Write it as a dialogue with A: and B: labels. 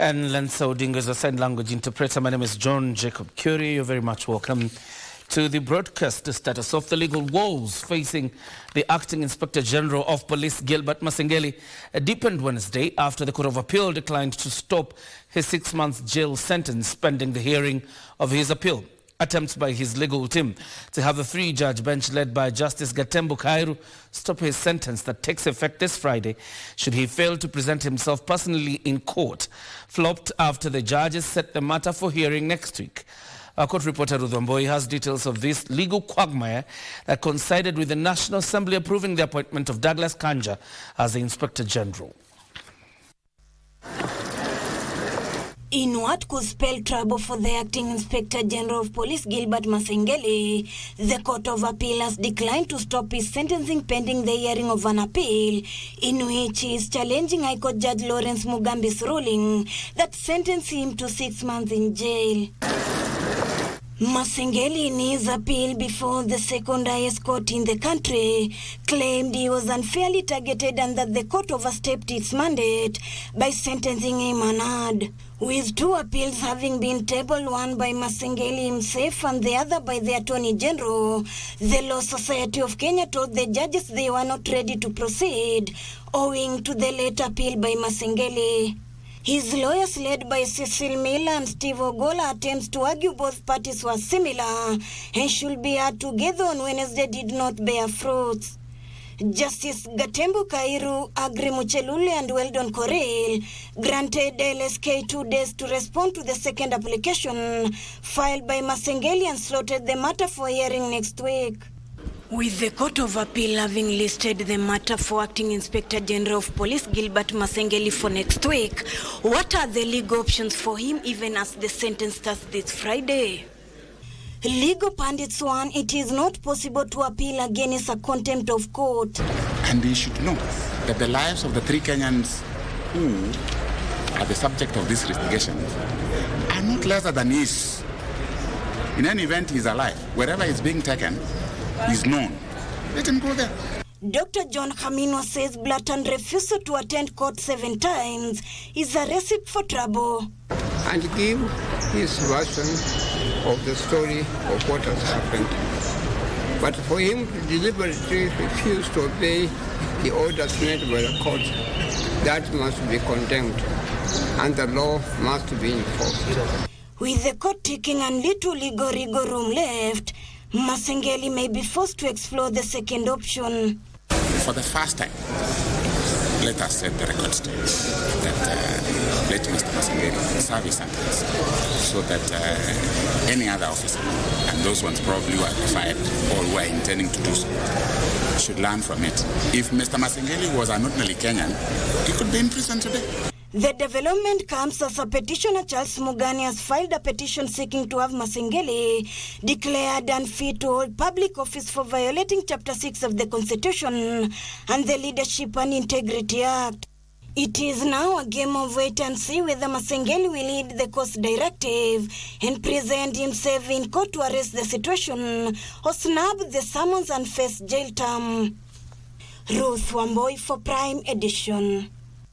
A: And Lensa Odinga is a sign language interpreter. My name is John Jacob Curie. You're very much welcome to the broadcast. The status of the legal woes facing the Acting Inspector General of Police, Gilbert Masengeli, deepened Wednesday after the Court of Appeal declined to stop his 6-month jail sentence pending the hearing of his appeal. Attempts by his legal team to have a 3-judge bench led by Justice Gatembu Kairu stop his sentence that takes effect this Friday should he fail to present himself personally in court flopped after the judges set the matter for hearing next week. Our court reporter Ruth Wamboi has details of this legal quagmire that coincided with the National Assembly approving the appointment of Douglas Kanja as the Inspector General.
B: In what could spell trouble for the Acting Inspector General of Police, Gilbert Masengeli, the Court of Appeal has declined to stop his sentencing pending the hearing of an appeal in which he is challenging High Court Judge Lawrence Mugambi's ruling that sentenced him to 6 months in jail. Masengeli, in his appeal before the second highest court in the country, claimed he was unfairly targeted and that the court overstepped its mandate by sentencing him unheard. With 2 appeals having been tabled, one by Masengeli himself and the other by the Attorney General, the Law Society of Kenya told the judges they were not ready to proceed, owing to the late appeal by Masengeli. His lawyers, led by Cecil Miller and Steve Ogola, attempts to argue both parties were similar and should be heard together on Wednesday did not bear fruits. Justice Gatembu Kairu, Agri Muchelule and Weldon Correll granted LSK 2 days to respond to the second application filed by Masengeli and slotted the matter for hearing next week. With the Court of Appeal having listed the matter for Acting Inspector General of Police Gilbert Masengeli for next week, what are the legal options for him even as the sentence starts this Friday? Legal pundits warn it is not possible to appeal against a contempt of court.
C: And he should know that the lives of the 3 Kenyans who are the subject of this investigation are not lesser than his. In any event, he's alive. Wherever he's being taken, he's known. Let him go there.
B: Dr. John Hamino says blatant refusal to attend court 7 times is a recipe for trouble.
D: And give his version of the story of what has happened. But for him to deliberately refuse to obey the orders made by the court, that must be condemned, and the law must be enforced.
B: With the court taking and little legal wiggle room left, Masengeli may be forced to explore the second option.
C: For the first time, let us set the record straight that let Mr. Masengeli serve his sentence so that any other officer, and those ones probably who are fired or who are intending to do so, should learn from it. If Mr. Masengeli was an ordinary Kenyan, he could be in prison today.
B: The development comes as a petitioner, Charles Mugani, has filed a petition seeking to have Masengeli declared unfit to hold public office for violating Chapter 6 of the Constitution and the Leadership and Integrity Act. It is now a game of wait and see whether Masengeli will heed the court's directive and present himself in court to arrest the situation or snub the summons and face jail term. Ruth Wamboi for Prime Edition.